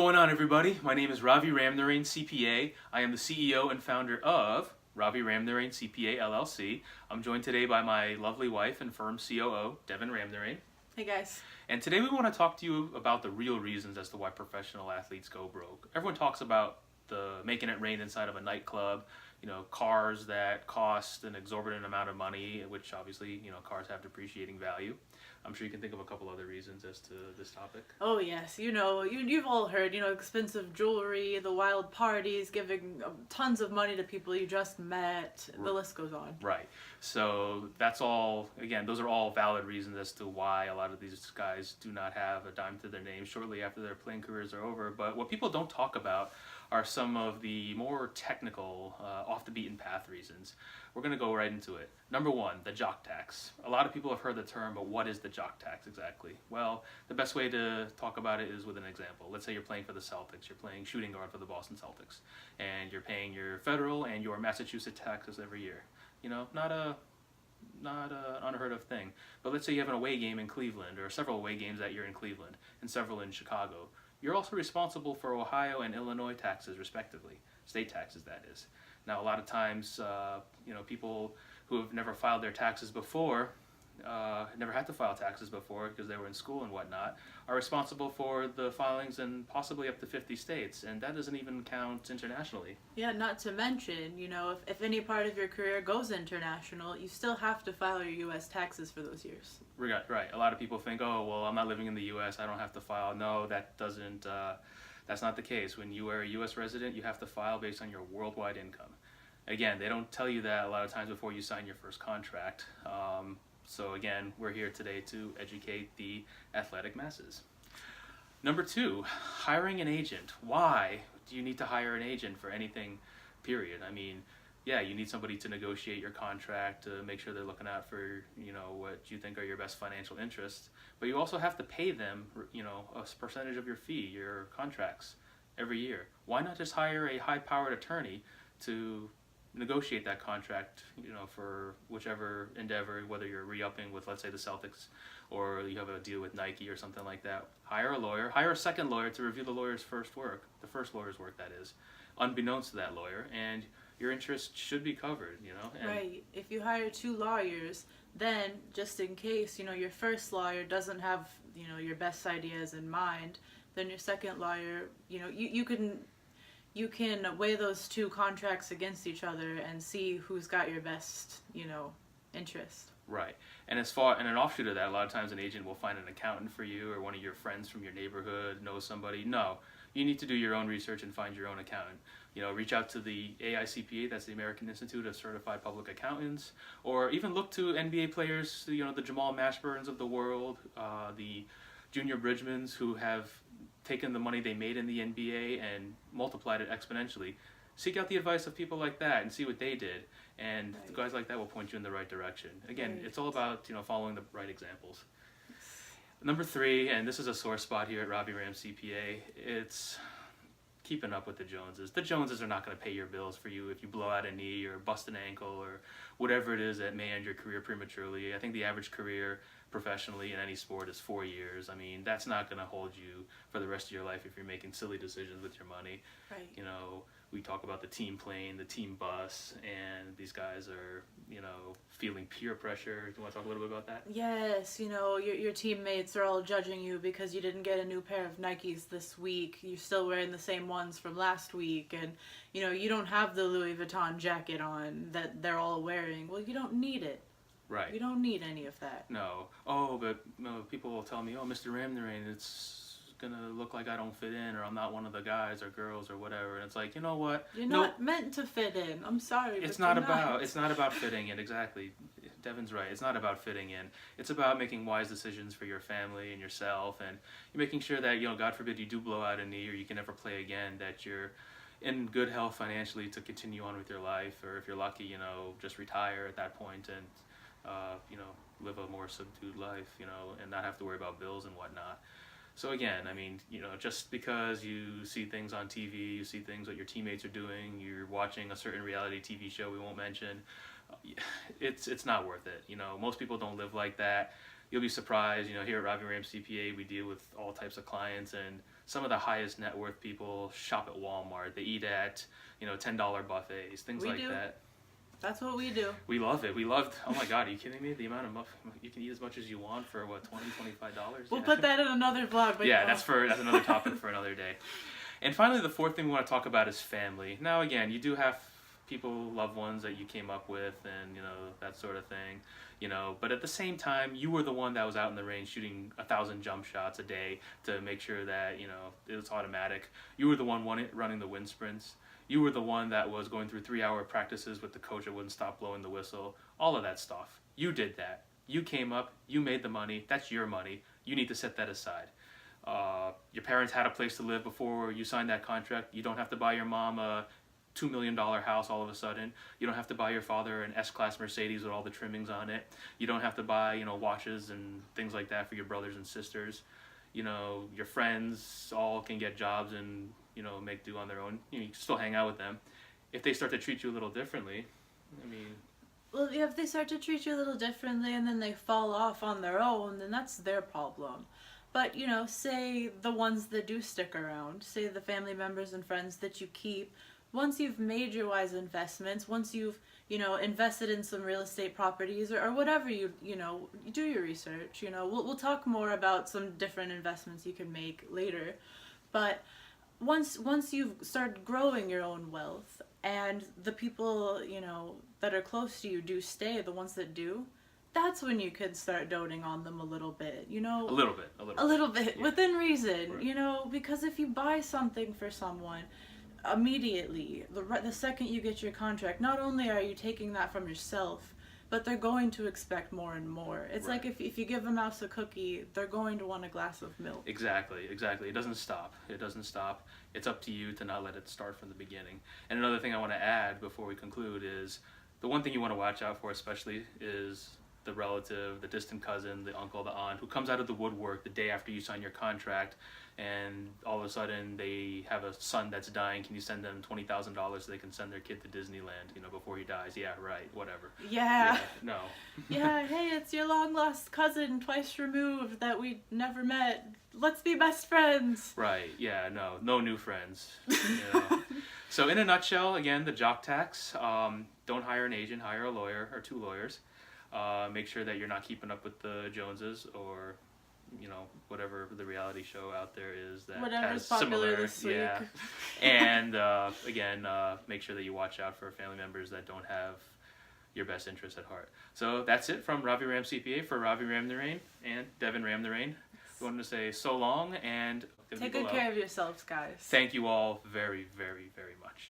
going on, everybody? My name is Ravi Ramnarain, CPA. I am the CEO and founder of Ravi Ramnarain CPA LLC. I'm joined today by my lovely wife and Firm COO Devyn Ramnarain. Hey guys. And today we want to talk to you about the real reasons as to why professional athletes go broke. Everyone talks about the making it rain inside of a nightclub, cars that cost an exorbitant amount of money, which obviously, cars have depreciating value. I'm sure you can think of a couple other reasons as to this topic. Oh yes, you've all heard, expensive jewelry, the wild parties, giving tons of money to people you just met. The list goes on. Right. So that's all, again, those are all valid reasons as to why a lot of these guys do not have a dime to their name shortly after their playing careers are over. But what people don't talk about are some of the more technical, off the beaten path reasons. We're going to go right into it. Number one, the jock tax. A lot of people have heard the term, but what is the jock tax exactly? Well, the best way to talk about it is with an example. Let's say you're playing for the Celtics. You're playing shooting guard for the Boston Celtics, and you're paying your federal and your Massachusetts taxes every year. Not an unheard of thing. But let's say you have an away game in Cleveland, or several away games that year in Cleveland, and several in Chicago. You're also responsible for Ohio and Illinois taxes, respectively. State taxes, that is. Now, a lot of times, people who have never filed their taxes before, never had to file taxes before because they were in school and whatnot, are responsible for the filings in possibly up to 50 states, and that doesn't even count internationally. Yeah, not to mention, if any part of your career goes international, you still have to file your U.S. taxes for those years. Right. A lot of people think, oh, well, I'm not living in the U.S., I don't have to file. No, that's not the case. When you are a U.S. resident, you have to file based on your worldwide income. Again, they don't tell you that a lot of times before you sign your first contract. So again, we're here today to educate the athletic masses. Number two, hiring an agent. Why do you need to hire an agent for anything, period? I mean, yeah, you need somebody to negotiate your contract, to make sure they're looking out for, what you think are your best financial interests. But you also have to pay them, a percentage of your fee, your contracts, every year. Why not just hire a high-powered attorney to negotiate that contract, for whichever endeavor, whether you're re-upping with, let's say, the Celtics, or you have a deal with Nike or something like that. Hire a lawyer, hire a second lawyer to review the lawyer's first lawyer's work, that is, unbeknownst to that lawyer, and your interest should be covered, Right. If you hire two lawyers, then just in case, your first lawyer doesn't have, your best ideas in mind, then your second lawyer, you can weigh those two contracts against each other and see who's got your best, interest. Right. And an offshoot of that, a lot of times an agent will find an accountant for you, or one of your friends from your neighborhood knows somebody. No, you need to do your own research and find your own accountant. Reach out to the AICPA, that's the American Institute of Certified Public Accountants, or even look to NBA players, the Jamal Mashburns of the world, the Junior Bridgemans who have taken the money they made in the NBA and multiplied it exponentially. Seek out the advice of people like that and see what they did, and Right. guys like that will point you in the right direction. Again, Right. It's all about following the right examples. Number three, and this is a sore spot here at Ravi Ram CPA, it's keeping up with the Joneses. The Joneses are not going to pay your bills for you if you blow out a knee or bust an ankle or whatever it is that may end your career prematurely. I think the average career professionally in any sport is 4 years. I mean, that's not going to hold you for the rest of your life if you're making silly decisions with your money. Right. We talk about the team plane, the team bus, and these guys are, feeling peer pressure. Do you want to talk a little bit about that? Yes, your teammates are all judging you because you didn't get a new pair of Nikes this week. You're still wearing the same ones from last week, and you don't have the Louis Vuitton jacket on that they're all wearing. Well, you don't need it. Right. You don't need any of that. No. Oh, but people will tell me, oh, Mr. Ramnarain, it's gonna look like I don't fit in, or I'm not one of the guys or girls or whatever. And it's like, you know what? You're not meant to fit in. I'm sorry. It's but it's not about fitting in. Exactly. Devyn's right. It's not about fitting in. It's about making wise decisions for your family and yourself, and you're making sure that, God forbid you do blow out a knee or you can never play again, that you're in good health financially to continue on with your life, or if you're lucky, just retire at that point and live a more subdued life, and not have to worry about bills and whatnot. So again, I mean, just because you see things on TV, you see things that your teammates are doing, you're watching a certain reality TV show we won't mention, it's not worth it. Most people don't live like that. You'll be surprised, here at Ravi Ram CPA, we deal with all types of clients, and some of the highest net worth people shop at Walmart. They eat at, $10 buffets, things like that. That's what we do. We love it. We loved. Oh my God, are you kidding me? The amount of you can eat as much as you want for what, $20, $25? We'll put that in another vlog. But yeah, that's another topic for another day. And finally, the fourth thing we want to talk about is family. Now, again, you do have people, loved ones that you came up with, and that sort of thing. But at the same time, you were the one that was out in the range shooting 1,000 jump shots a day to make sure that it was automatic. You were the one running the wind sprints. You were the one that was going through 3-hour practices with the coach that wouldn't stop blowing the whistle. All of that stuff. You did that. You came up. You made the money. That's your money. You need to set that aside. Your parents had a place to live before you signed that contract. You don't have to buy your mom a $2 million house all of a sudden. You don't have to buy your father an S-Class Mercedes with all the trimmings on it. You don't have to buy, watches and things like that for your brothers and sisters. Your friends all can get jobs and, make do on their own. You can still hang out with them. If they start to treat you a little differently, Well, if they start to treat you a little differently and then they fall off on their own, then that's their problem. But, say the ones that do stick around, say the family members and friends that you keep, once you've made your wise investments, once you've, invested in some real estate properties or whatever you do your research, we'll talk more about some different investments you can make later. But once you've started growing your own wealth and the people, that are close to you do stay, the ones that do, that's when you could start doting on them a little bit, A little bit, yeah. Within reason, Right. Because if you buy something for someone, immediately, the second you get your contract, not only are you taking that from yourself, but they're going to expect more and more. It's Right. like if you give a mouse a cookie, they're going to want a glass of milk. Exactly. It doesn't stop. It's up to you to not let it start from the beginning. And another thing I want to add before we conclude is the one thing you want to watch out for especially is the relative, the distant cousin, the uncle, the aunt, who comes out of the woodwork the day after you sign your contract, and all of a sudden they have a son that's dying. Can you send them $20,000 so they can send their kid to Disneyland, before he dies? Yeah, right, whatever. Yeah. No. Yeah, hey, it's your long lost cousin, twice removed, that we never met. Let's be best friends. Right, yeah, no new friends. So in a nutshell, again, the jock tax, don't hire an agent, hire a lawyer or 2 lawyers. Make sure that you're not keeping up with the Joneses or, whatever the reality show out there is that Whatever's has popular similar, this week. yeah. And again, make sure that you watch out for family members that don't have your best interests at heart. So that's it from Ravi Ram CPA for Ravi Ramnarain and Devyn Ramnarain. We wanted to say so long and Take good care of yourselves, guys. thank you all very, very, very much.